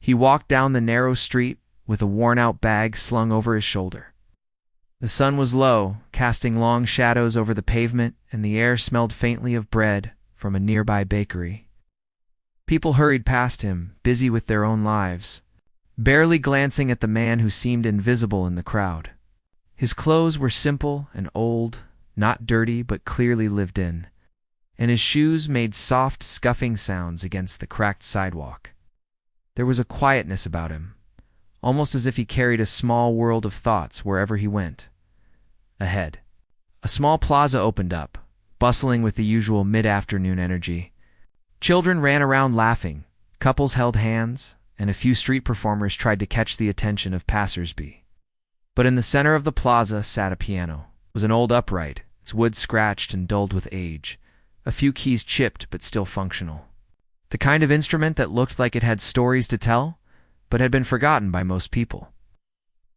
He walked down the narrow street with a worn-out bag slung over his shoulder. The sun was low, casting long shadows over the pavement, and the air smelled faintly of bread from a nearby bakery. People hurried past him, busy with their own lives, barely glancing at the man who seemed invisible in the crowd. His clothes were simple and old, not dirty but clearly lived in, and his shoes made soft, scuffing sounds against the cracked sidewalk. There was a quietness about him, almost as if he carried a small world of thoughts wherever he went. Ahead, a small plaza opened up, bustling with the usual mid-afternoon energy. Children ran around laughing, couples held hands, and a few street performers tried to catch the attention of passers-by. But in the center of the plaza sat a piano. It was an old upright, its wood scratched and dulled with age, a few keys chipped but still functional. The kind of instrument that looked like it had stories to tell, but had been forgotten by most people.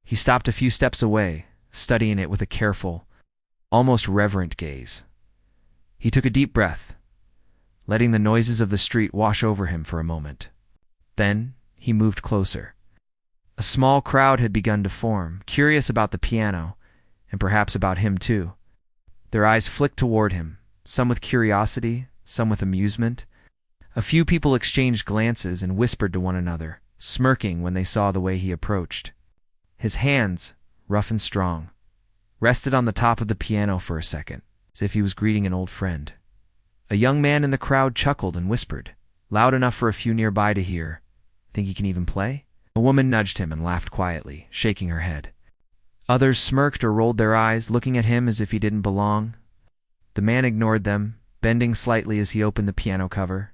He stopped a few steps away, studying it with a careful, almost reverent gaze. He took a deep breath, letting the noises of the street wash over him for a moment. Then he moved closer. A small crowd had begun to form, curious about the piano, and perhaps about him too. Their eyes flicked toward him, some with curiosity, some with amusement. A few people exchanged glances and whispered to one another, smirking when they saw the way he approached. His hands, rough and strong, rested on the top of the piano for a second, as if he was greeting an old friend. A young man in the crowd chuckled and whispered, loud enough for a few nearby to hear, "Think he can even play?" A woman nudged him and laughed quietly, shaking her head. Others smirked or rolled their eyes, looking at him as if he didn't belong. The man ignored them, bending slightly as he opened the piano cover.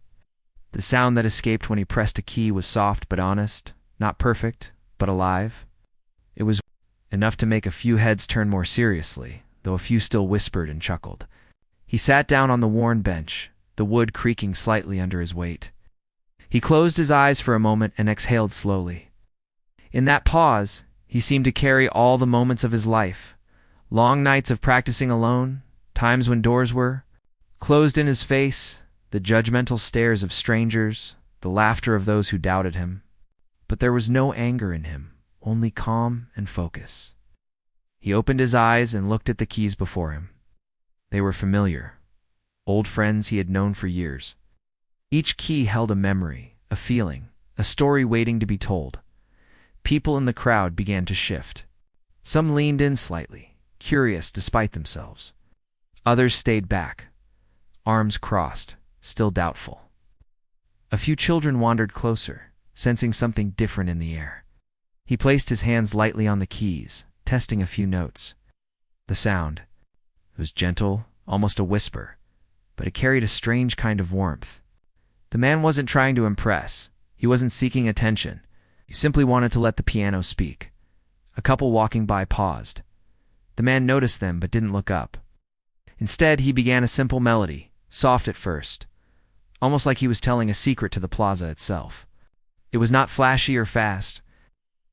The sound that escaped when he pressed a key was soft but honest, not perfect, but alive. It was enough to make a few heads turn more seriously, though a few still whispered and chuckled. He sat down on the worn bench, the wood creaking slightly under his weight. He closed his eyes for a moment and exhaled slowly. In that pause, he seemed to carry all the moments of his life, long nights of practicing alone, times when doors were closed in his face, the judgmental stares of strangers, the laughter of those who doubted him. But there was no anger in him, only calm and focus. He opened his eyes and looked at the keys before him. They were familiar, old friends he had known for years. Each key held a memory, a feeling, a story waiting to be told. People in the crowd began to shift. Some leaned in slightly, curious despite themselves. Others stayed back, arms crossed, still doubtful. A few children wandered closer, sensing something different in the air. He placed his hands lightly on the keys, testing a few notes. The sound, it was gentle, almost a whisper, but it carried a strange kind of warmth. The man wasn't trying to impress. He wasn't seeking attention. He simply wanted to let the piano speak. A couple walking by paused. The man noticed them but didn't look up. Instead, he began a simple melody, soft at first, almost like he was telling a secret to the plaza itself. It was not flashy or fast.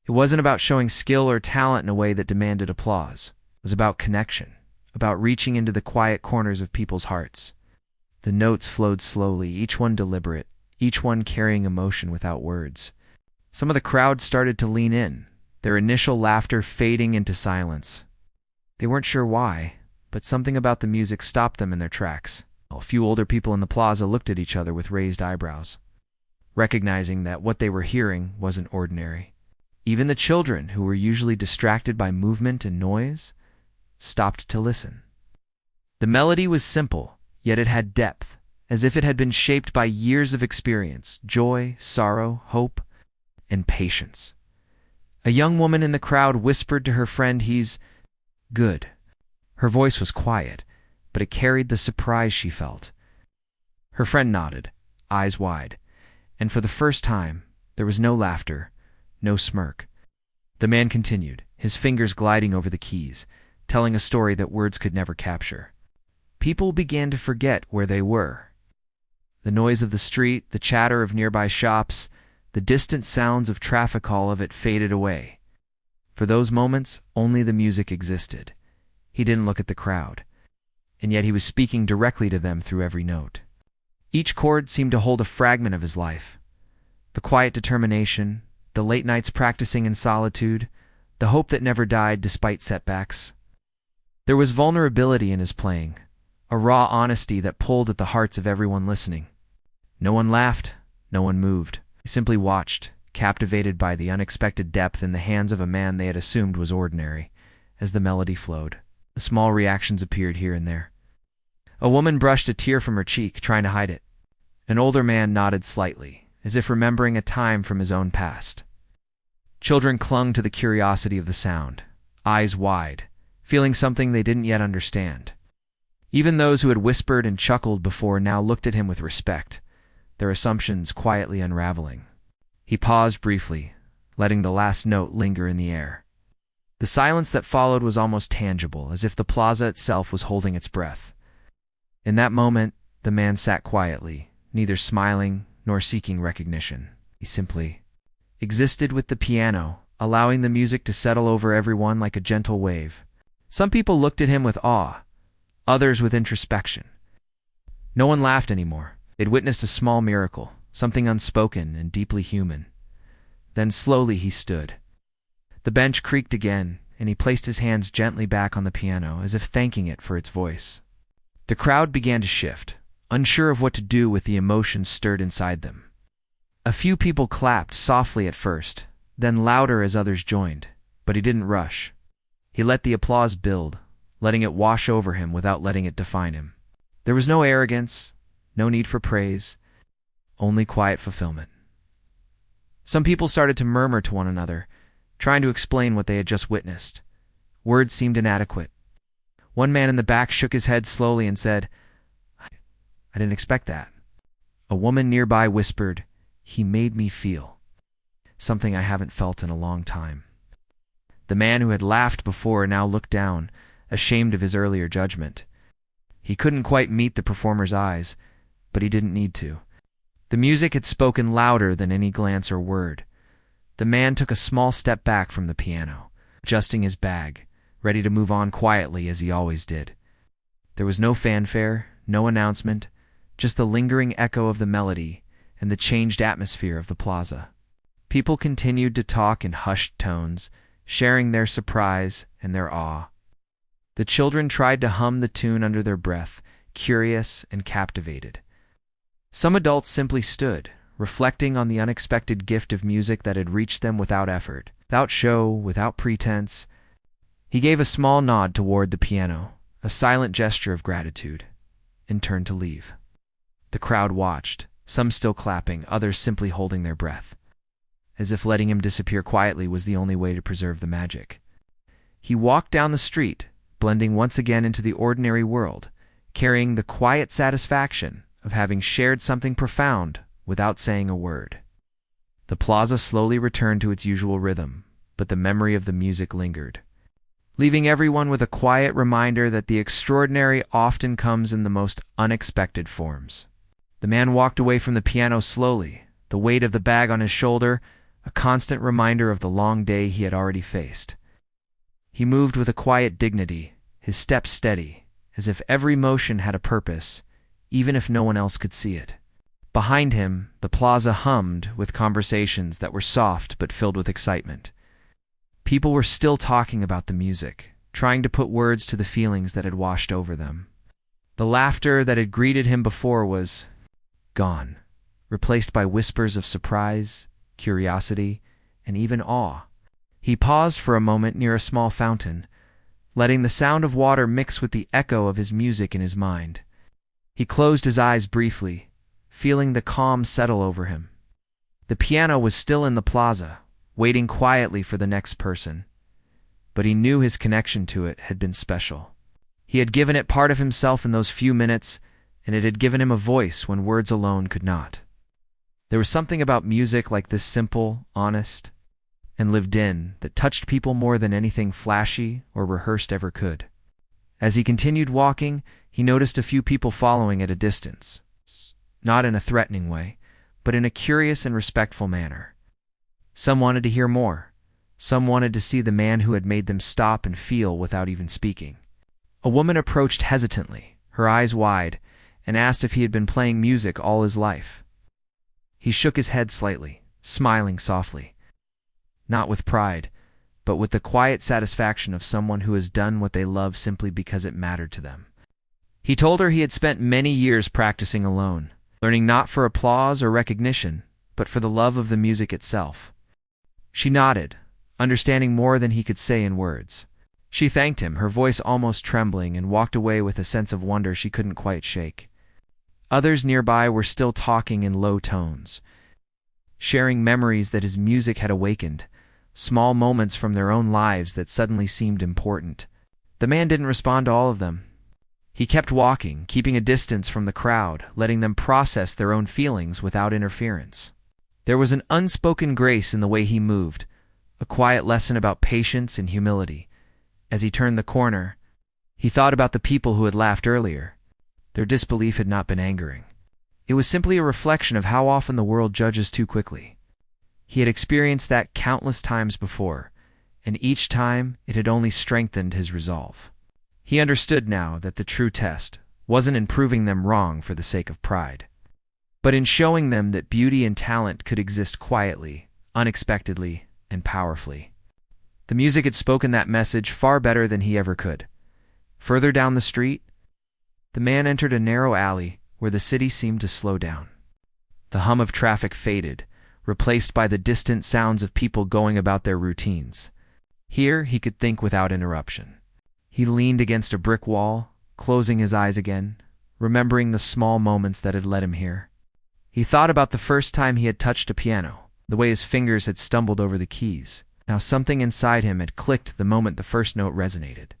It wasn't about showing skill or talent in a way that demanded applause. It was about connection, about reaching into the quiet corners of people's hearts. The notes flowed slowly, each one deliberate, each one carrying emotion without words. Some of the crowd started to lean in, their initial laughter fading into silence. They weren't sure why, but something about the music stopped them in their tracks. A few older people in the plaza looked at each other with raised eyebrows, recognizing that what they were hearing wasn't ordinary. Even the children, who were usually distracted by movement and noise, stopped to listen. The melody was simple, yet it had depth, as if it had been shaped by years of experience, joy, sorrow, hope, and patience. A young woman in the crowd whispered to her friend, "He's good." Her voice was quiet, but it carried the surprise she felt. Her friend nodded, eyes wide, and for the first time, there was no laughter, no smirk. The man continued, his fingers gliding over the keys, telling a story that words could never capture. People began to forget where they were. The noise of the street, the chatter of nearby shops, the distant sounds of traffic, all of it faded away. For those moments, only the music existed. He didn't look at the crowd, and yet he was speaking directly to them through every note. Each chord seemed to hold a fragment of his life. The quiet determination, the late nights practicing in solitude, the hope that never died despite setbacks. There was vulnerability in his playing, a raw honesty that pulled at the hearts of everyone listening. No one laughed, no one moved. They simply watched, captivated by the unexpected depth in the hands of a man they had assumed was ordinary. As the melody flowed, the small reactions appeared here and there. A woman brushed a tear from her cheek, trying to hide it. An older man nodded slightly, as if remembering a time from his own past. Children clung to the curiosity of the sound, eyes wide, feeling something they didn't yet understand. Even those who had whispered and chuckled before now looked at him with respect, their assumptions quietly unraveling. He paused briefly, letting the last note linger in the air. The silence that followed was almost tangible, as if the plaza itself was holding its breath. In that moment, the man sat quietly, neither smiling nor seeking recognition. He simply existed with the piano, allowing the music to settle over everyone like a gentle wave. Some people looked at him with awe, others with introspection. No one laughed anymore. They'd witnessed a small miracle, something unspoken and deeply human. Then slowly he stood. The bench creaked again, and he placed his hands gently back on the piano, as if thanking it for its voice. The crowd began to shift, unsure of what to do with the emotions stirred inside them. A few people clapped softly at first, then louder as others joined, but he didn't rush. He let the applause build, letting it wash over him without letting it define him. There was no arrogance, no need for praise, only quiet fulfillment. Some people started to murmur to one another, trying to explain what they had just witnessed. Words seemed inadequate. One man in the back shook his head slowly and said, "I didn't expect that." A woman nearby whispered, "He made me feel something I haven't felt in a long time." The man who had laughed before now looked down, ashamed of his earlier judgment. He couldn't quite meet the performer's eyes, but he didn't need to. The music had spoken louder than any glance or word. The man took a small step back from the piano, adjusting his bag, ready to move on quietly as he always did. There was no fanfare, no announcement, just the lingering echo of the melody and the changed atmosphere of the plaza. People continued to talk in hushed tones, sharing their surprise and their awe. The children tried to hum the tune under their breath, curious and captivated. Some adults simply stood, reflecting on the unexpected gift of music that had reached them without effort, without show, without pretense. He gave a small nod toward the piano, a silent gesture of gratitude, and turned to leave. The crowd watched, some still clapping, others simply holding their breath, as if letting him disappear quietly was the only way to preserve the magic. He walked down the street, blending once again into the ordinary world, carrying the quiet satisfaction of having shared something profound without saying a word. The plaza slowly returned to its usual rhythm, but the memory of the music lingered, leaving everyone with a quiet reminder that the extraordinary often comes in the most unexpected forms. The man walked away from the piano slowly, the weight of the bag on his shoulder, a constant reminder of the long day he had already faced. He moved with a quiet dignity, his steps steady, as if every motion had a purpose, even if no one else could see it. Behind him, the plaza hummed with conversations that were soft but filled with excitement. People were still talking about the music, trying to put words to the feelings that had washed over them. The laughter that had greeted him before was gone, replaced by whispers of surprise, curiosity, and even awe. He paused for a moment near a small fountain, letting the sound of water mix with the echo of his music in his mind. He closed his eyes briefly, feeling the calm settle over him. The piano was still in the plaza, waiting quietly for the next person, but he knew his connection to it had been special. He had given it part of himself in those few minutes, and it had given him a voice when words alone could not. There was something about music like this, simple, honest, and lived in, that touched people more than anything flashy or rehearsed ever could. As he continued walking, he noticed a few people following at a distance, not in a threatening way, but in a curious and respectful manner. Some wanted to hear more. Some wanted to see the man who had made them stop and feel without even speaking. A woman approached hesitantly, her eyes wide, and asked if he had been playing music all his life. He shook his head slightly, smiling softly. not with pride, but with the quiet satisfaction of someone who has done what they love simply because it mattered to them. He told her he had spent many years practicing alone, learning not for applause or recognition, but for the love of the music itself. She nodded, understanding more than he could say in words. She thanked him, her voice almost trembling, and walked away with a sense of wonder she couldn't quite shake. Others nearby were still talking in low tones, sharing memories that his music had awakened, small moments from their own lives that suddenly seemed important. The man didn't respond to all of them. He kept walking, keeping a distance from the crowd, letting them process their own feelings without interference. There was an unspoken grace in the way he moved, a quiet lesson about patience and humility. As he turned the corner, he thought about the people who had laughed earlier. Their disbelief had not been angering. It was simply a reflection of how often the world judges too quickly. He had experienced that countless times before, and each time it had only strengthened his resolve. He understood now that the true test wasn't in proving them wrong for the sake of pride, but in showing them that beauty and talent could exist quietly, unexpectedly, and powerfully. The music had spoken that message far better than he ever could. Further down the street, the man entered a narrow alley where the city seemed to slow down. The hum of traffic faded, replaced by the distant sounds of people going about their routines. Here he could think without interruption. He leaned against a brick wall, closing his eyes again, remembering the small moments that had led him here. He thought about the first time he had touched a piano, the way his fingers had stumbled over the keys. Now something inside him had clicked the moment the first note resonated.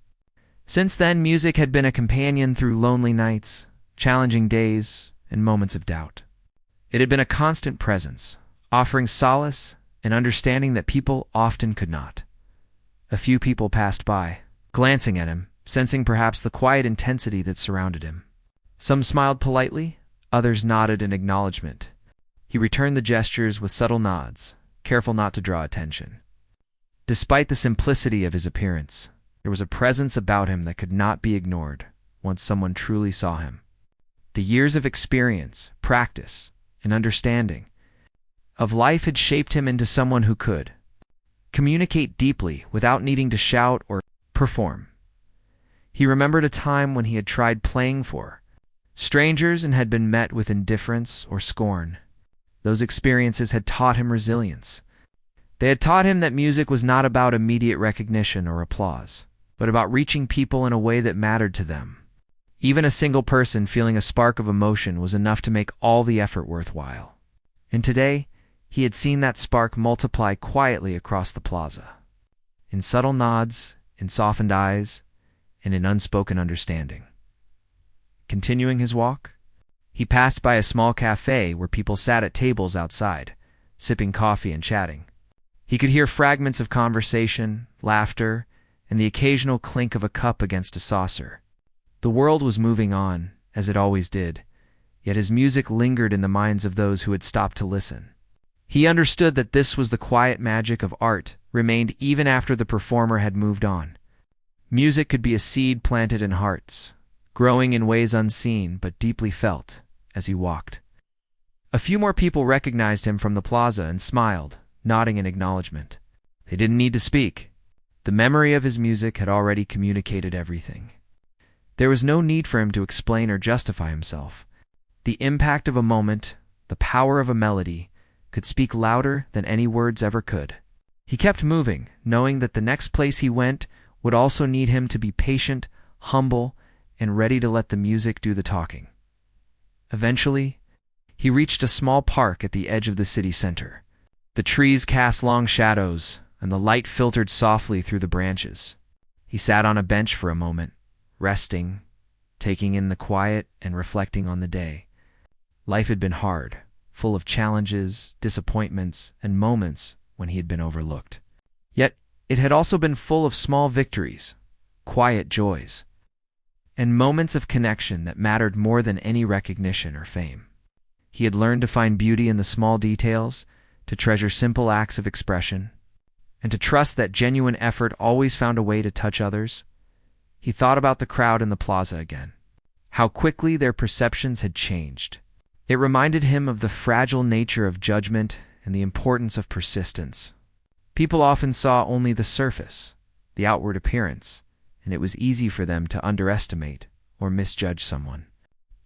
Since then, music had been a companion through lonely nights, challenging days, and moments of doubt. It had been a constant presence, offering solace and understanding that people often could not. A few people passed by, glancing at him, sensing perhaps the quiet intensity that surrounded him. Some smiled politely, others nodded in acknowledgement. He returned the gestures with subtle nods, careful not to draw attention. Despite the simplicity of his appearance, there was a presence about him that could not be ignored once someone truly saw him. The years of experience, practice, and understanding of life had shaped him into someone who could communicate deeply without needing to shout or perform. He remembered a time when he had tried playing for strangers and had been met with indifference or scorn. Those experiences had taught him resilience. They had taught him that music was not about immediate recognition or applause, but about reaching people in a way that mattered to them. Even a single person feeling a spark of emotion was enough to make all the effort worthwhile. And today, he had seen that spark multiply quietly across the plaza, in subtle nods, in softened eyes, and in unspoken understanding. Continuing his walk, he passed by a small cafe where people sat at tables outside, sipping coffee and chatting. He could hear fragments of conversation, laughter, and the occasional clink of a cup against a saucer. The world was moving on, as it always did, yet his music lingered in the minds of those who had stopped to listen. He understood that this was the quiet magic of art, remained even after the performer had moved on. Music could be a seed planted in hearts, growing in ways unseen but deeply felt as he walked. A few more people recognized him from the plaza and smiled, nodding in acknowledgement. They didn't need to speak. The memory of his music had already communicated everything. There was no need for him to explain or justify himself. The impact of a moment, the power of a melody, could speak louder than any words ever could. He kept moving, knowing that the next place he went would also need him to be patient, humble, and ready to let the music do the talking. Eventually, he reached a small park at the edge of the city center. The trees cast long shadows, and the light filtered softly through the branches. He sat on a bench for a moment, resting, taking in the quiet and reflecting on the day. Life had been hard, full of challenges, disappointments, and moments when he had been overlooked. Yet it had also been full of small victories, quiet joys, and moments of connection that mattered more than any recognition or fame. He had learned to find beauty in the small details, to treasure simple acts of expression, and to trust that genuine effort always found a way to touch others. He thought about the crowd in the plaza again, how quickly their perceptions had changed. It reminded him of the fragile nature of judgment and the importance of persistence. People often saw only the surface, the outward appearance, and it was easy for them to underestimate or misjudge someone.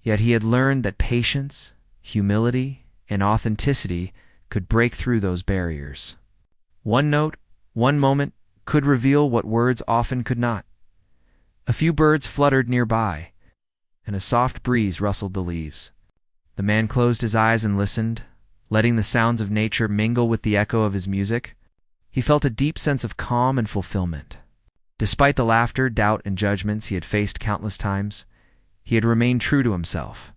Yet he had learned that patience, humility, and authenticity could break through those barriers. One note, one moment, could reveal what words often could not. A few birds fluttered nearby, and a soft breeze rustled the leaves. The man closed his eyes and listened, letting the sounds of nature mingle with the echo of his music. He felt a deep sense of calm and fulfillment. Despite the laughter, doubt, and judgments he had faced countless times, he had remained true to himself.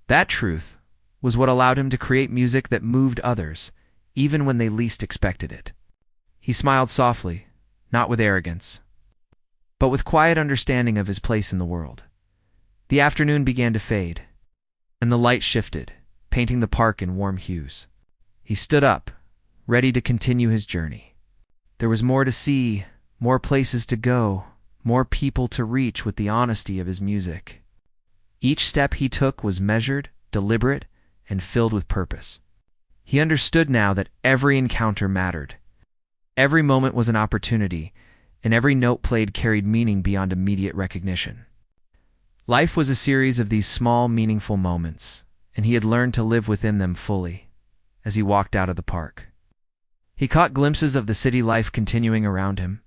That truth was what allowed him to create music that moved others, even when they least expected it. He smiled softly, not with arrogance, but with quiet understanding of his place in the world. The afternoon began to fade, and the light shifted, painting the park in warm hues. He stood up, ready to continue his journey. There was more to see, more places to go, more people to reach with the honesty of his music. Each step he took was measured, deliberate, and filled with purpose. He understood now that every encounter mattered. Every moment was an opportunity, and every note played carried meaning beyond immediate recognition. Life was a series of these small, meaningful moments, and he had learned to live within them fully as he walked out of the park. He caught glimpses of the city life continuing around him.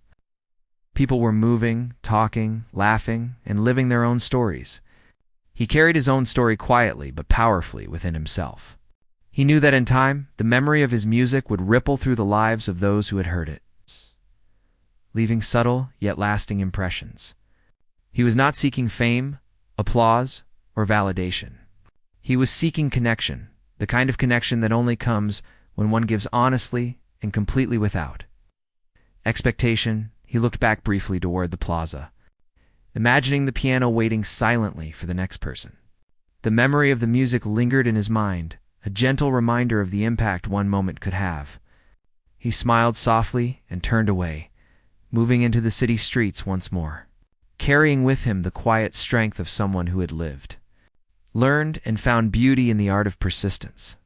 People were moving, talking, laughing, and living their own stories. He carried his own story quietly but powerfully within himself. He knew that in time, the memory of his music would ripple through the lives of those who had heard it, leaving subtle yet lasting impressions. He was not seeking fame, applause, or validation. He was seeking connection, the kind of connection that only comes when one gives honestly and completely without expectation. He looked back briefly toward the plaza, imagining the piano waiting silently for the next person. The memory of the music lingered in his mind, a gentle reminder of the impact one moment could have. He smiled softly and turned away, moving into the city streets once more, carrying with him the quiet strength of someone who had lived, learned, and found beauty in the art of persistence,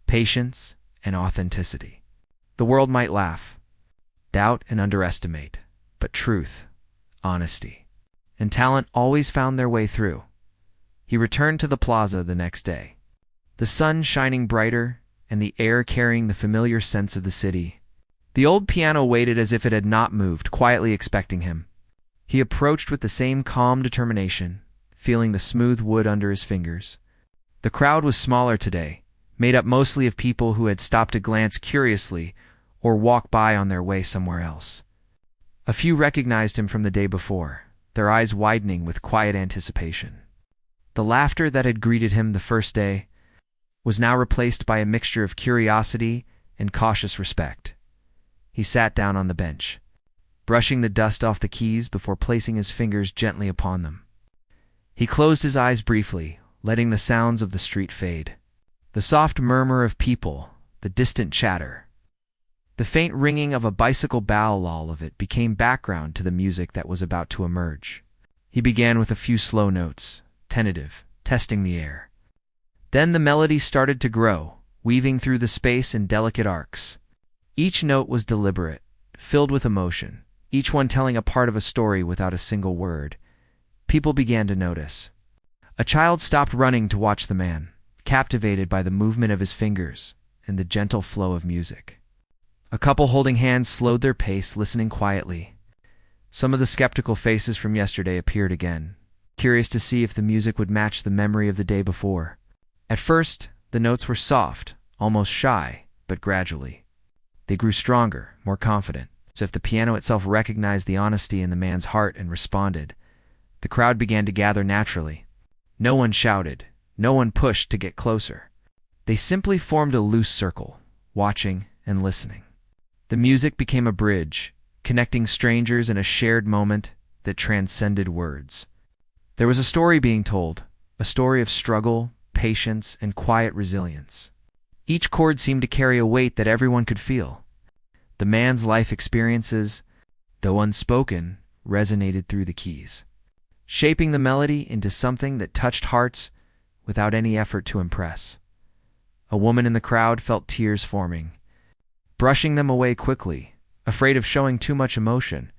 patience, and authenticity. The world might laugh, doubt, and underestimate, but truth, honesty, and talent always found their way through. He returned to the plaza the next day, the sun shining brighter and the air carrying the familiar sense of the city. The old piano waited as if it had not moved, quietly expecting him. He approached with the same calm determination, feeling the smooth wood under his fingers. The crowd was smaller today, made up mostly of people who had stopped to glance curiously or walk by on their way somewhere else. A few recognized him from the day before, their eyes widening with quiet anticipation. The laughter that had greeted him the first day was now replaced by a mixture of curiosity and cautious respect. He sat down on the bench, brushing the dust off the keys before placing his fingers gently upon them. He closed his eyes briefly, letting the sounds of the street fade. The soft murmur of people, the distant chatter, the faint ringing of a bicycle bell, all of it became background to the music that was about to emerge. He began with a few slow notes, tentative, testing the air. Then the melody started to grow, weaving through the space in delicate arcs. Each note was deliberate, filled with emotion, each one telling a part of a story without a single word. People began to notice. A child stopped running to watch the man, captivated by the movement of his fingers and the gentle flow of music. A couple holding hands slowed their pace, listening quietly. Some of the skeptical faces from yesterday appeared again, curious to see if the music would match the memory of the day before. At first, the notes were soft, almost shy, but gradually they grew stronger, more confident, as if the piano itself recognized the honesty in the man's heart and responded. The crowd began to gather naturally. No one shouted, no one pushed to get closer. They simply formed a loose circle, watching and listening. The music became a bridge, connecting strangers in a shared moment that transcended words. There was a story being told, a story of struggle, patience, and quiet resilience. Each chord seemed to carry a weight that everyone could feel. The man's life experiences, though unspoken, resonated through the keys, shaping the melody into something that touched hearts without any effort to impress. A woman in the crowd felt tears forming, brushing them away quickly, Afraid of showing too much emotion,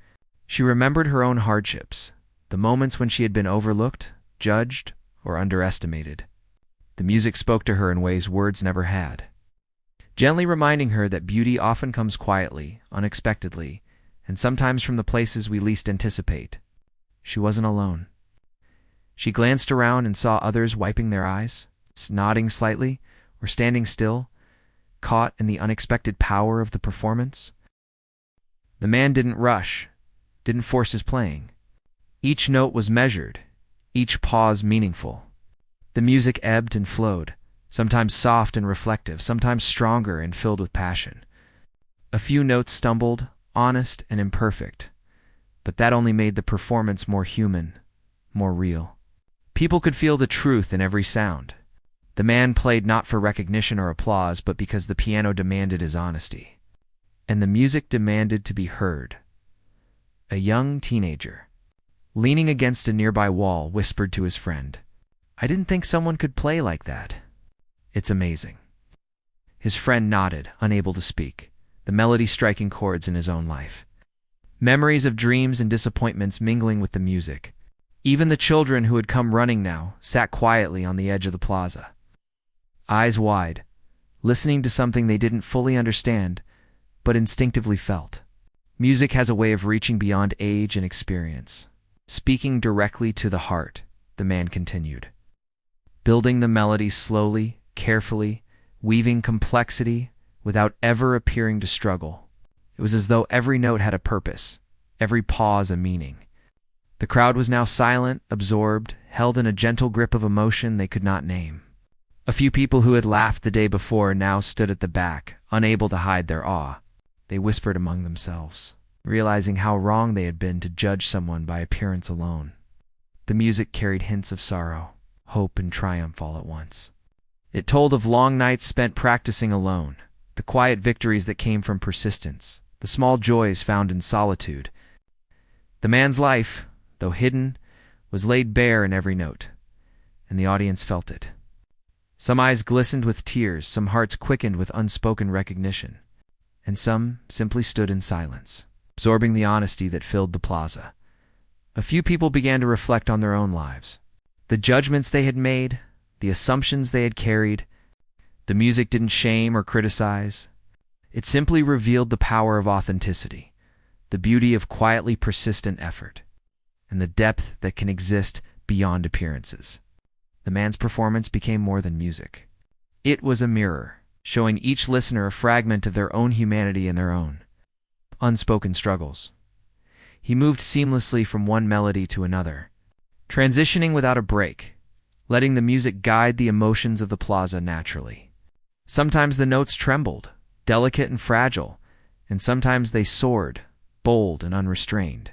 she remembered her own hardships, the moments when she had been overlooked, judged, or underestimated. The music spoke to her in ways words never had, gently reminding her that beauty often comes quietly, unexpectedly, and sometimes from the places we least anticipate. She wasn't alone. She glanced around and saw others wiping their eyes, nodding slightly, or standing still, caught in the unexpected power of the performance. The man didn't rush, didn't force his playing. Each note was measured, each pause meaningful. The music ebbed and flowed, sometimes soft and reflective, sometimes stronger and filled with passion. A few notes stumbled, honest and imperfect, but that only made the performance more human, more real. People could feel the truth in every sound. The man played not for recognition or applause, but because the piano demanded his honesty. And the music demanded to be heard. A young teenager, leaning against a nearby wall, whispered to his friend, "I didn't think someone could play like that. It's amazing." His friend nodded, unable to speak, the melody striking chords in his own life. Memories of dreams and disappointments mingling with the music. Even the children who had come running now sat quietly on the edge of the plaza, eyes wide, listening to something they didn't fully understand, but instinctively felt. Music has a way of reaching beyond age and experience, speaking directly to the heart, the man continued. Building the melody slowly, carefully, weaving complexity without ever appearing to struggle. It was as though every note had a purpose, every pause a meaning. The crowd was now silent, absorbed, held in a gentle grip of emotion they could not name. A few people who had laughed the day before now stood at the back, unable to hide their awe. They whispered among themselves, realizing how wrong they had been to judge someone by appearance alone. The music carried hints of sorrow, hope, and triumph all at once. It told of long nights spent practicing alone, the quiet victories that came from persistence, the small joys found in solitude. The man's life, though hidden, was laid bare in every note, and the audience felt it. Some eyes glistened with tears, some hearts quickened with unspoken recognition, and some simply stood in silence, absorbing the honesty that filled the plaza. A few people began to reflect on their own lives, the judgments they had made, the assumptions they had carried. The music didn't shame or criticize. It simply revealed the power of authenticity, the beauty of quietly persistent effort, and the depth that can exist beyond appearances. The man's performance became more than music. It was a mirror, showing each listener a fragment of their own humanity and their own unspoken struggles. He moved seamlessly from one melody to another, transitioning without a break, letting the music guide the emotions of the plaza naturally. Sometimes the notes trembled, delicate and fragile, and sometimes they soared, bold and unrestrained.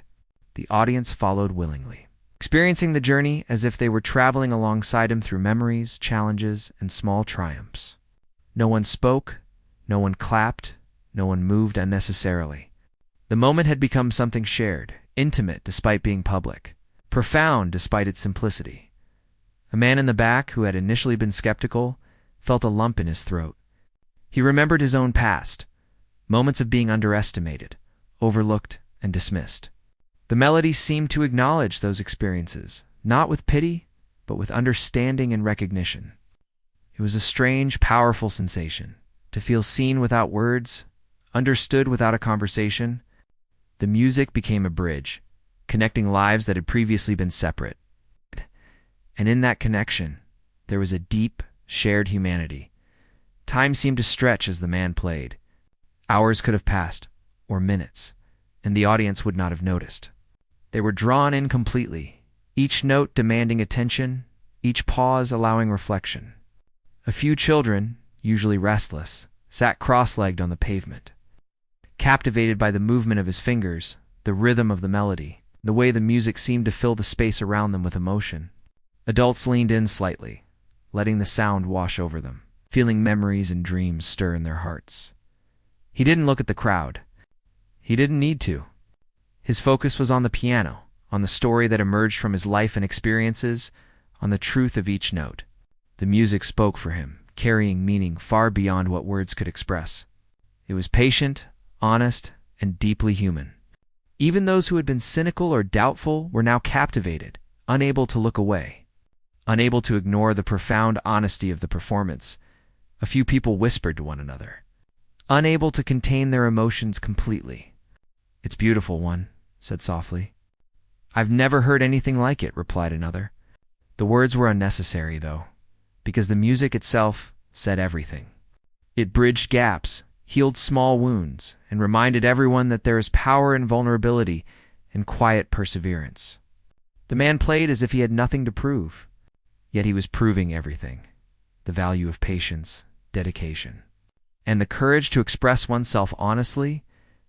The audience followed willingly, experiencing the journey as if they were traveling alongside him through memories, challenges, and small triumphs. No one spoke, no one clapped, no one moved unnecessarily. The moment had become something shared, intimate despite being public, profound despite its simplicity. A man in the back, who had initially been skeptical, felt a lump in his throat. He remembered his own past, moments of being underestimated, overlooked, and dismissed. The melody seemed to acknowledge those experiences, not with pity, but with understanding and recognition. It was a strange, powerful sensation, to feel seen without words, understood without a conversation. The music became a bridge, connecting lives that had previously been separate. And in that connection, there was a deep, shared humanity. Time seemed to stretch as the man played. Hours could have passed, or minutes, and the audience would not have noticed. They were drawn in completely, each note demanding attention, each pause allowing reflection. A few children, usually restless, sat cross-legged on the pavement, captivated by the movement of his fingers, the rhythm of the melody, the way the music seemed to fill the space around them with emotion. Adults leaned in slightly, letting the sound wash over them, feeling memories and dreams stir in their hearts. He didn't look at the crowd. He didn't need to. His focus was on the piano, on the story that emerged from his life and experiences, on the truth of each note. The music spoke for him, carrying meaning far beyond what words could express. It was patient, honest, and deeply human. Even those who had been cynical or doubtful were now captivated, unable to look away. Unable to ignore the profound honesty of the performance, a few people whispered to one another. Unable to contain their emotions completely. "It's beautiful," one said softly. "I've never heard anything like it," replied another. The words were unnecessary, though, because the music itself said everything. It bridged gaps, healed small wounds, and reminded everyone that there is power in vulnerability and quiet perseverance. The man played as if he had nothing to prove, yet he was proving everything: the value of patience, dedication, and the courage to express oneself honestly.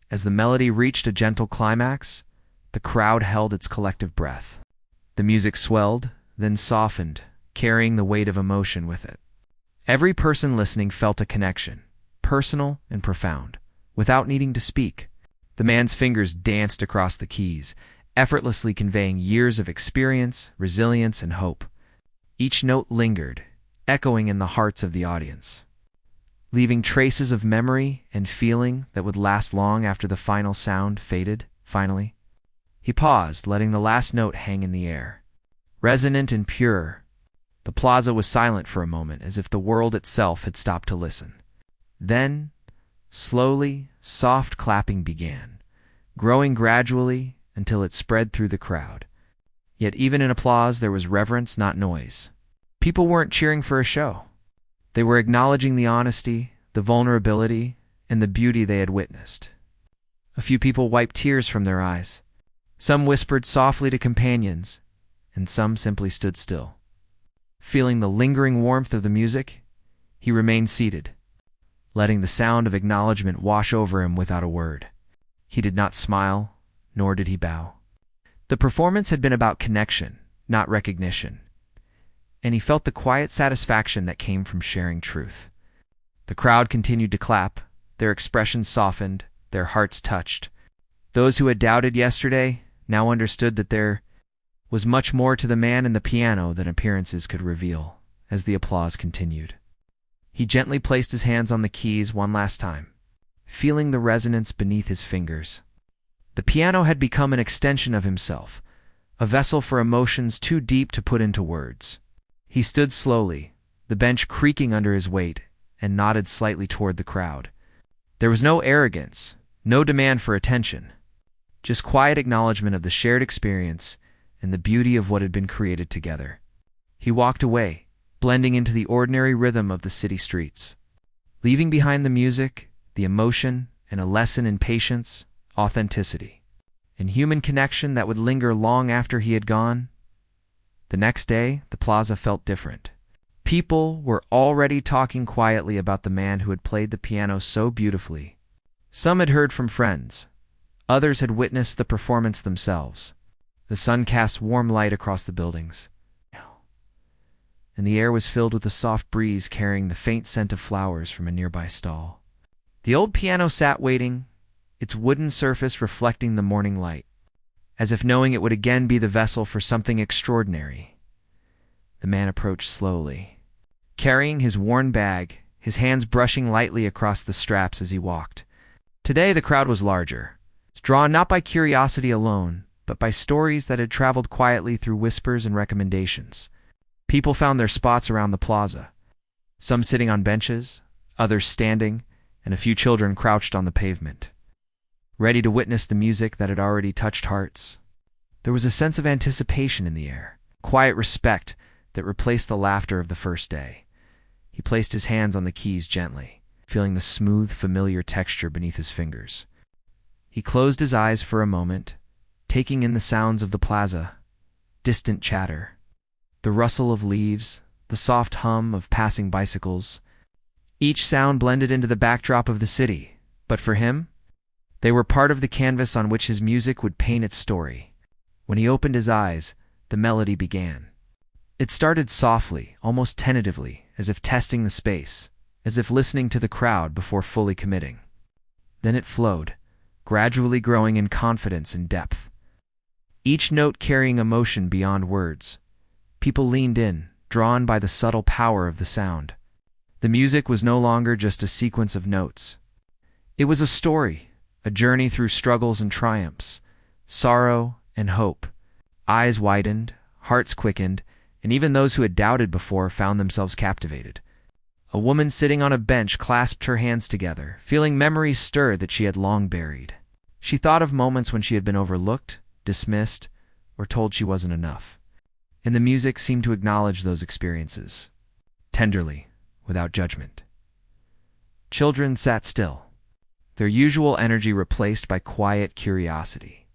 As the melody reached a gentle climax, the crowd held its collective breath. The music swelled, then softened, carrying the weight of emotion with it. Every person listening felt a connection, personal and profound, without needing to speak. The man's fingers danced across the keys, effortlessly conveying years of experience, resilience, and hope. Each note lingered, echoing in the hearts of the audience, leaving traces of memory and feeling that would last long after the final sound faded. Finally, he paused, letting the last note hang in the air. Resonant and pure, the plaza was silent for a moment, as if the world itself had stopped to listen. Then, slowly, soft clapping began, growing gradually until it spread through the crowd. Yet even in applause there was reverence, not noise. People weren't cheering for a show. They were acknowledging the honesty, the vulnerability, and the beauty they had witnessed. A few people wiped tears from their eyes. Some whispered softly to companions, and some simply stood still. Feeling the lingering warmth of the music, he remained seated, letting the sound of acknowledgement wash over him without a word. He did not smile, nor did he bow. The performance had been about connection, not recognition, and he felt the quiet satisfaction that came from sharing truth. The crowd continued to clap, their expressions softened, their hearts touched. Those who had doubted yesterday now understood that there was much more to the man and the piano than appearances could reveal. As the applause continued, he gently placed his hands on the keys one last time, feeling the resonance beneath his fingers. The piano had become an extension of himself, a vessel for emotions too deep to put into words. He stood slowly, the bench creaking under his weight, and nodded slightly toward the crowd. There was no arrogance, no demand for attention, just quiet acknowledgement of the shared experience and the beauty of what had been created together. He walked away, blending into the ordinary rhythm of the city streets, leaving behind the music, the emotion, and a lesson in patience, authenticity, and human connection that would linger long after he had gone. The next day, the plaza felt different. People were already talking quietly about the man who had played the piano so beautifully. Some had heard from friends. Others had witnessed the performance themselves. The sun cast warm light across the buildings, and the air was filled with a soft breeze carrying the faint scent of flowers from a nearby stall. The old piano sat waiting, its wooden surface reflecting the morning light, as if knowing it would again be the vessel for something extraordinary. The man approached slowly, carrying his worn bag, his hands brushing lightly across the straps as he walked. Today the crowd was larger, drawn not by curiosity alone, but by stories that had traveled quietly through whispers and recommendations. People found their spots around the plaza, some sitting on benches, others standing, and a few children crouched on the pavement, ready to witness the music that had already touched hearts. There was a sense of anticipation in the air, quiet respect that replaced the laughter of the first day. He placed his hands on the keys gently, feeling the smooth, familiar texture beneath his fingers. He closed his eyes for a moment, taking in the sounds of the plaza, distant chatter, the rustle of leaves, the soft hum of passing bicycles. Each sound blended into the backdrop of the city, but for him, they were part of the canvas on which his music would paint its story. When he opened his eyes, the melody began. It started softly, almost tentatively, as if testing the space, as if listening to the crowd before fully committing. Then it flowed, gradually growing in confidence and depth, each note carrying emotion beyond words. People leaned in, drawn by the subtle power of the sound. The music was no longer just a sequence of notes. It was a a journey through struggles and triumphs, sorrow and hope. Eyes widened, hearts quickened, and even those who had doubted before found themselves captivated. A woman sitting on a bench clasped her hands together, feeling memories stir that she had long buried. She thought of moments when she had been overlooked, dismissed, or told she wasn't enough. And the music seemed to acknowledge those experiences, tenderly, without judgment. Children sat still, their usual energy replaced by quiet curiosity.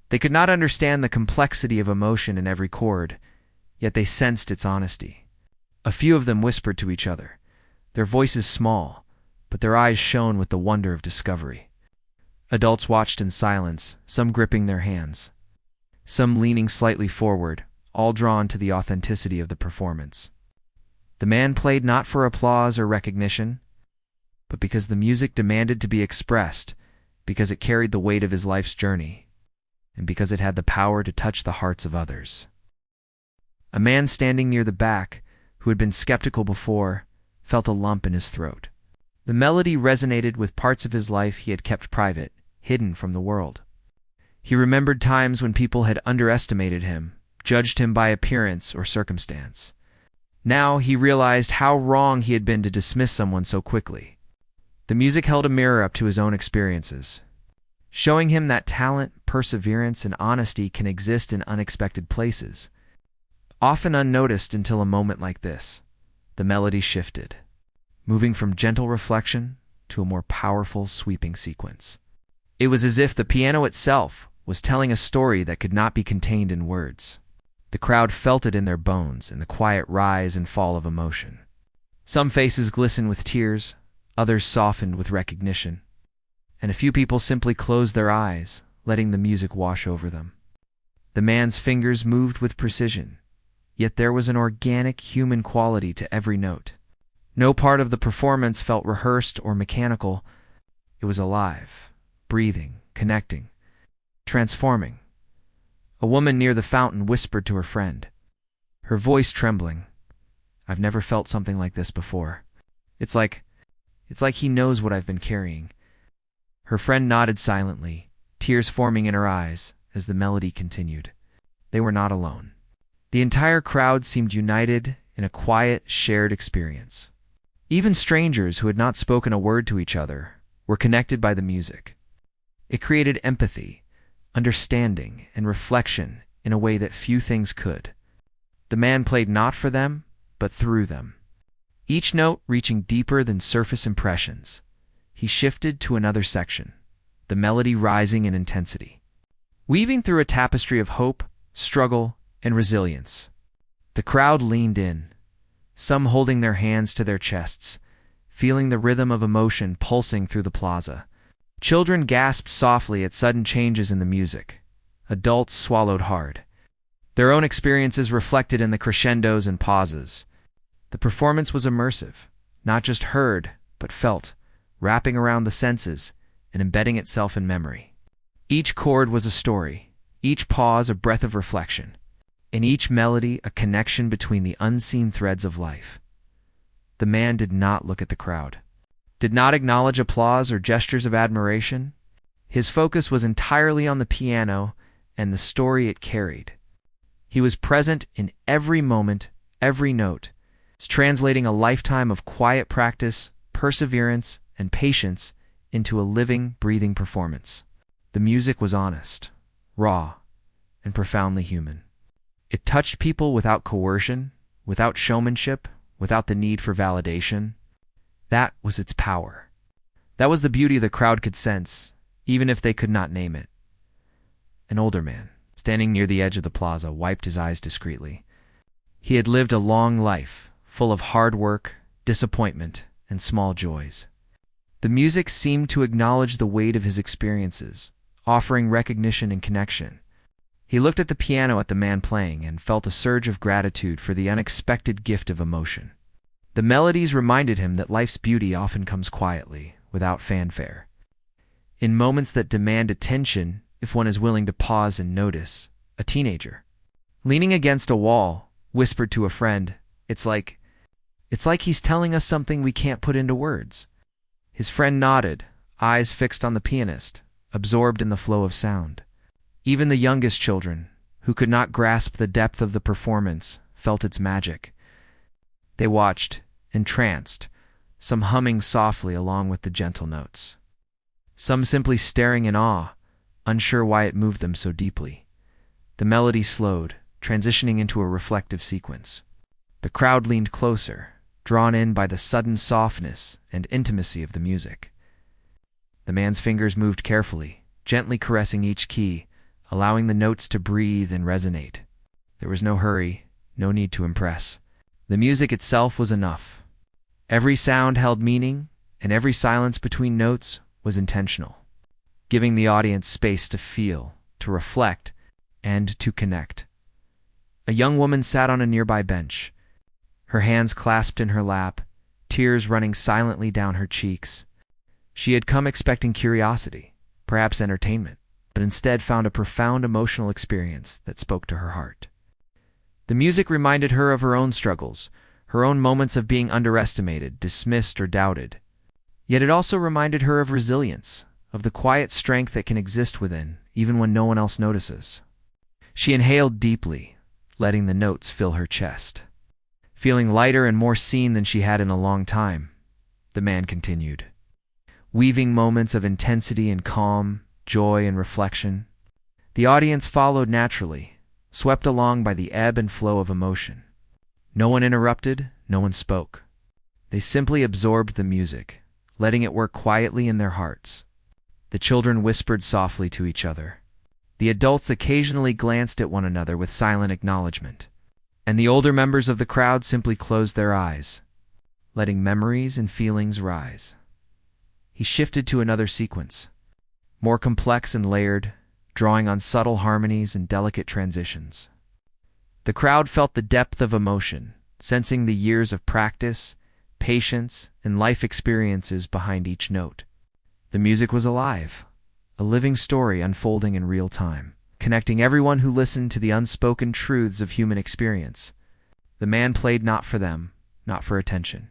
They could not understand the complexity of emotion in every chord, yet they sensed its honesty. A few of them whispered to each other, their voices small, but their eyes shone with the wonder of discovery. Adults watched in silence, some gripping their hands, some leaning slightly forward, all drawn to the authenticity of the performance. The man played not for applause or recognition, but because the music demanded to be expressed, because it carried the weight of his life's journey, and because it had the power to touch the hearts of others. A man standing near the back, who had been skeptical before, felt a lump in his throat. The melody resonated with parts of his life he had kept private, hidden from the world. He remembered times when people had underestimated him, judged him by appearance or circumstance. Now he realized how wrong he had been to dismiss someone so quickly. The music held a mirror up to his own experiences, showing him that talent, perseverance, and honesty can exist in unexpected places. Often unnoticed until a moment like this, the melody shifted, moving from gentle reflection to a more powerful, sweeping sequence. It was as if the piano itself was telling a story that could not be contained in words. The crowd felt it in their bones in the quiet rise and fall of emotion. Some faces glistened with tears, others softened with recognition, and a few people simply closed their eyes, letting the music wash over them. The man's fingers moved with precision, yet there was an organic human quality to every note. No part of the performance felt rehearsed or mechanical. It was alive, breathing, connecting, transforming. A woman near the fountain whispered to her friend, her voice trembling, "I've never felt something like this before. It's like he knows what I've been carrying." Her friend nodded silently, tears forming in her eyes as the melody continued. They were not alone. The entire crowd seemed united in a quiet, shared experience. Even strangers who had not spoken a word to each other were connected by the music. It created empathy, understanding, and reflection in a way that few things could. The man played not for them, but through them. Each note reaching deeper than surface impressions. He shifted to another section, the melody rising in intensity, weaving through a tapestry of hope, struggle, and resilience. The crowd leaned in, some holding their hands to their chests, feeling the rhythm of emotion pulsing through the plaza. Children gasped softly at sudden changes in the music. Adults swallowed hard, their own experiences reflected in the crescendos and pauses. The performance was immersive, not just heard, but felt, wrapping around the senses and embedding itself in memory. Each chord was a story, each pause a breath of reflection, and each melody a connection between the unseen threads of life. The man did not look at the crowd, did not acknowledge applause or gestures of admiration. His focus was entirely on the piano and the story it carried. He was present in every moment, every note, translating a lifetime of quiet practice, perseverance, and patience into a living, breathing performance. The music was honest, raw, and profoundly human. It touched people without coercion, without showmanship, without the need for validation. That was its power. That was the beauty the crowd could sense, even if they could not name it. An older man, standing near the edge of the plaza, wiped his eyes discreetly. He had lived a long life, full of hard work, disappointment, and small joys. The music seemed to acknowledge the weight of his experiences, offering recognition and connection. He looked at the piano at the man playing and felt a surge of gratitude for the unexpected gift of emotion. The melodies reminded him that life's beauty often comes quietly, without fanfare. In moments that demand attention, if one is willing to pause and notice. A teenager, leaning against a wall, whispered to a friend, It's like he's telling us something we can't put into words." His friend nodded, eyes fixed on the pianist, absorbed in the flow of sound. Even the youngest children, who could not grasp the depth of the performance, felt its magic. They watched, entranced, some humming softly along with the gentle notes, some simply staring in awe, unsure why it moved them so deeply. The melody slowed, transitioning into a reflective sequence. The crowd leaned closer, drawn in by the sudden softness and intimacy of the music. The man's fingers moved carefully, gently caressing each key, allowing the notes to breathe and resonate. There was no hurry, no need to impress. The music itself was enough. Every sound held meaning, and every silence between notes was intentional, giving the audience space to feel, to reflect, and to connect. A young woman sat on a nearby bench, her hands clasped in her lap, tears running silently down her cheeks. She had come expecting curiosity, perhaps entertainment, but instead found a profound emotional experience that spoke to her heart. The music reminded her of her own struggles, her own moments of being underestimated, dismissed, or doubted. Yet it also reminded her of resilience, of the quiet strength that can exist within, even when no one else notices. She inhaled deeply, letting the notes fill her chest. Feeling lighter and more seen than she had in a long time, the man continued, weaving moments of intensity and calm, joy and reflection. The audience followed naturally, swept along by the ebb and flow of emotion. No one interrupted, no one spoke. They simply absorbed the music, letting it work quietly in their hearts. The children whispered softly to each other. The adults occasionally glanced at one another with silent acknowledgement, and the older members of the crowd simply closed their eyes, letting memories and feelings rise. He shifted to another sequence, more complex and layered, drawing on subtle harmonies and delicate transitions. The crowd felt the depth of emotion, sensing the years of practice, patience, and life experiences behind each note. The music was alive, a living story unfolding in real time, connecting everyone who listened to the unspoken truths of human experience. The man played not for them, not for attention,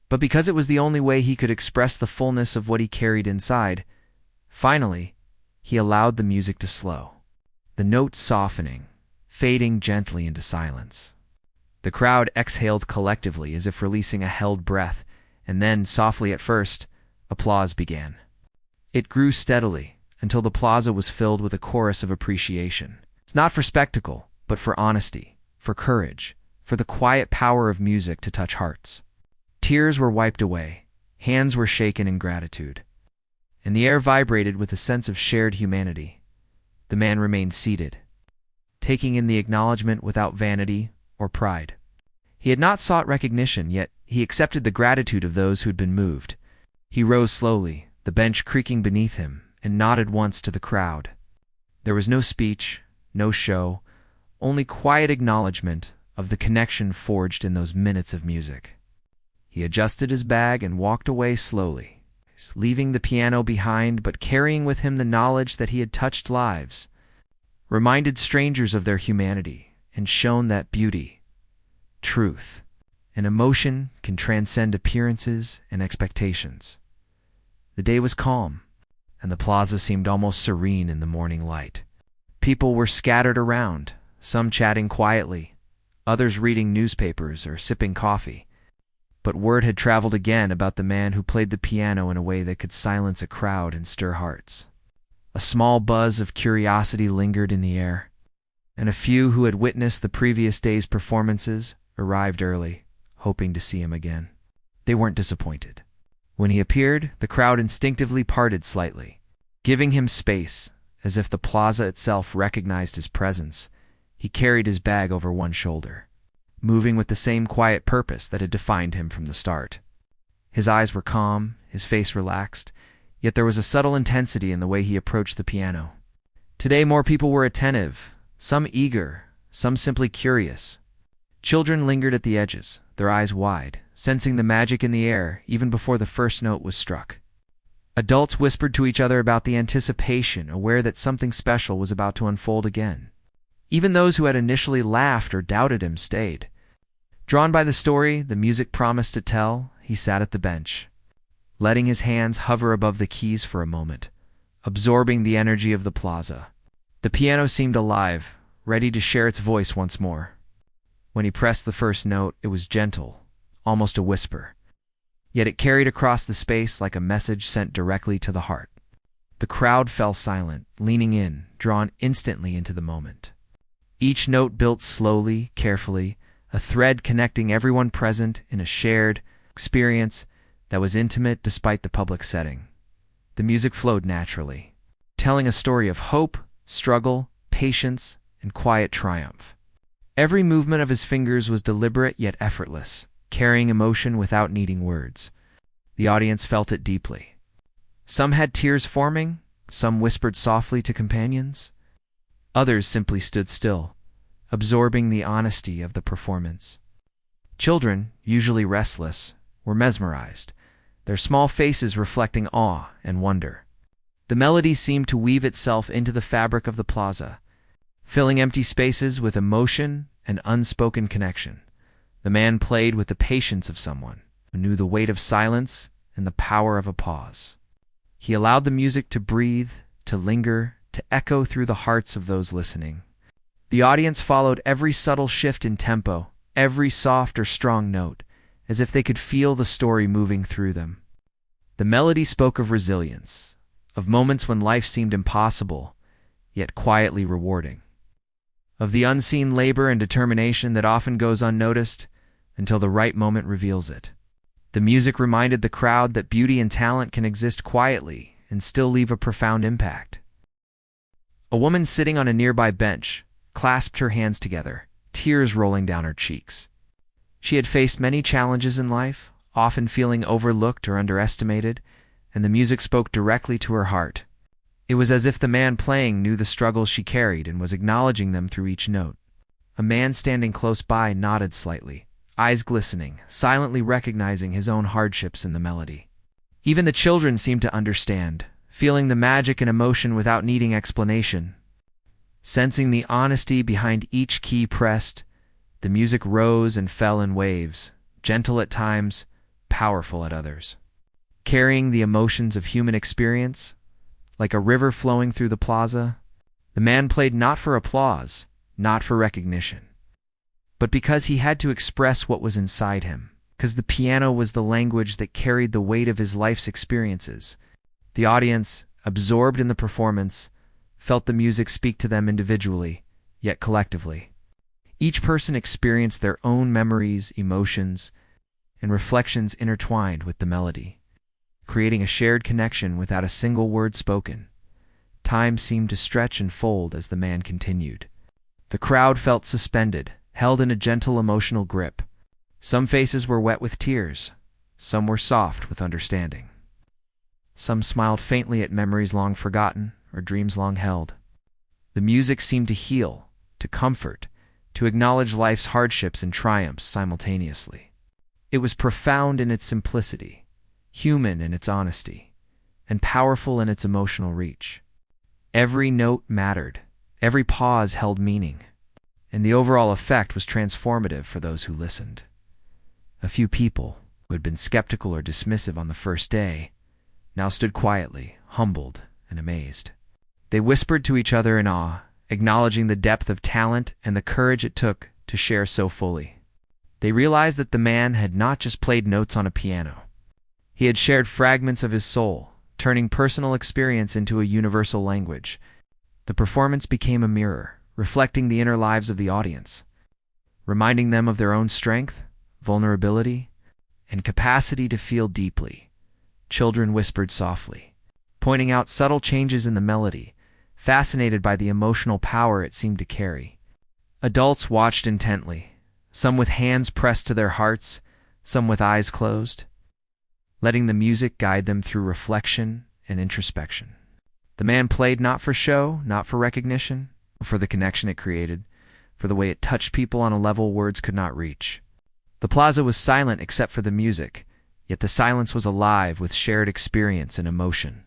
but because it was the only way he could express the fullness of what he carried inside. Finally, he allowed the music to slow, the notes softening, fading gently into silence. The crowd exhaled collectively as if releasing a held breath, and then, softly at first, applause began. It grew steadily until the plaza was filled with a chorus of appreciation. It's not for spectacle, but for honesty, for courage, for the quiet power of music to touch hearts. Tears were wiped away, hands were shaken in gratitude, and the air vibrated with a sense of shared humanity. The man remained seated, taking in the acknowledgement without vanity or pride. He had not sought recognition, yet he accepted the gratitude of those who had been moved. He rose slowly, the bench creaking beneath him, and nodded once to the crowd. There was no speech, no show, only quiet acknowledgement of the connection forged in those minutes of music. He adjusted his bag and walked away slowly, leaving the piano behind but carrying with him the knowledge that he had touched lives, reminded strangers of their humanity, and shown that beauty, truth, and emotion can transcend appearances and expectations. The day was calm, and the plaza seemed almost serene in the morning light. People were scattered around, some chatting quietly, others reading newspapers or sipping coffee. But word had traveled again about the man who played the piano in a way that could silence a crowd and stir hearts. A small buzz of curiosity lingered in the air, and a few who had witnessed the previous day's performances arrived early, hoping to see him again. They weren't disappointed. When he appeared, the crowd instinctively parted slightly, giving him space, as if the plaza itself recognized his presence. He carried his bag over one shoulder, moving with the same quiet purpose that had defined him from the start. His eyes were calm, his face relaxed, yet there was a subtle intensity in the way he approached the piano. Today more people were attentive, some eager, some simply curious. Children lingered at the edges, their eyes wide, sensing the magic in the air even before the first note was struck. Adults whispered to each other about the anticipation, aware that something special was about to unfold again. Even those who had initially laughed or doubted him stayed. Drawn by the story the music promised to tell, he sat at the bench, letting his hands hover above the keys for a moment, absorbing the energy of the plaza. The piano seemed alive, ready to share its voice once more. When he pressed the first note, it was gentle, almost a whisper. Yet it carried across the space like a message sent directly to the heart. The crowd fell silent, leaning in, drawn instantly into the moment. Each note built slowly, carefully, a thread connecting everyone present in a shared experience that was intimate despite the public setting. The music flowed naturally, telling a story of hope, struggle, patience, and quiet triumph. Every movement of his fingers was deliberate yet effortless, carrying emotion without needing words. The audience felt it deeply. Some had tears forming, some whispered softly to companions. Others simply stood still, absorbing the honesty of the performance. Children, usually restless, were mesmerized, their small faces reflecting awe and wonder. The melody seemed to weave itself into the fabric of the plaza, filling empty spaces with emotion and unspoken connection. The man played with the patience of someone who knew the weight of silence and the power of a pause. He allowed the music to breathe, to linger, to echo through the hearts of those listening. The audience followed every subtle shift in tempo, every soft or strong note, as if they could feel the story moving through them. The melody spoke of resilience, of moments when life seemed impossible, yet quietly rewarding, of the unseen labor and determination that often goes unnoticed until the right moment reveals it. The music reminded the crowd that beauty and talent can exist quietly and still leave a profound impact. A woman sitting on a nearby bench clasped her hands together, tears rolling down her cheeks. She had faced many challenges in life, often feeling overlooked or underestimated, and the music spoke directly to her heart. It was as if the man playing knew the struggles she carried and was acknowledging them through each note. A man standing close by nodded slightly, eyes glistening, silently recognizing his own hardships in the melody. Even the children seemed to understand, feeling the magic and emotion without needing explanation. Sensing the honesty behind each key pressed, the music rose and fell in waves, gentle at times, powerful at others. Carrying the emotions of human experience, like a river flowing through the plaza, the man played not for applause, not for recognition, but because he had to express what was inside him, because the piano was the language that carried the weight of his life's experiences. The audience, absorbed in the performance, felt the music speak to them individually, yet collectively. Each person experienced their own memories, emotions, and reflections intertwined with the melody, creating a shared connection without a single word spoken. Time seemed to stretch and fold as the man continued. The crowd felt suspended, held in a gentle emotional grip. Some faces were wet with tears, some were soft with understanding. Some smiled faintly at memories long forgotten or dreams long held. The music seemed to heal, to comfort, to acknowledge life's hardships and triumphs simultaneously. It was profound in its simplicity, human in its honesty, and powerful in its emotional reach. Every note mattered, every pause held meaning, and the overall effect was transformative for those who listened. A few people, who had been skeptical or dismissive on the first day, now stood quietly, humbled and amazed. They whispered to each other in awe, acknowledging the depth of talent and the courage it took to share so fully. They realized that the man had not just played notes on a piano. He had shared fragments of his soul, turning personal experience into a universal language. The performance became a mirror, reflecting the inner lives of the audience, reminding them of their own strength, vulnerability, and capacity to feel deeply. Children whispered softly, pointing out subtle changes in the melody, fascinated by the emotional power it seemed to carry. Adults watched intently, some with hands pressed to their hearts, some with eyes closed, letting the music guide them through reflection and introspection. The man played not for show, not for recognition, but for the connection it created, for the way it touched people on a level words could not reach. The plaza was silent except for the music, yet the silence was alive with shared experience and emotion.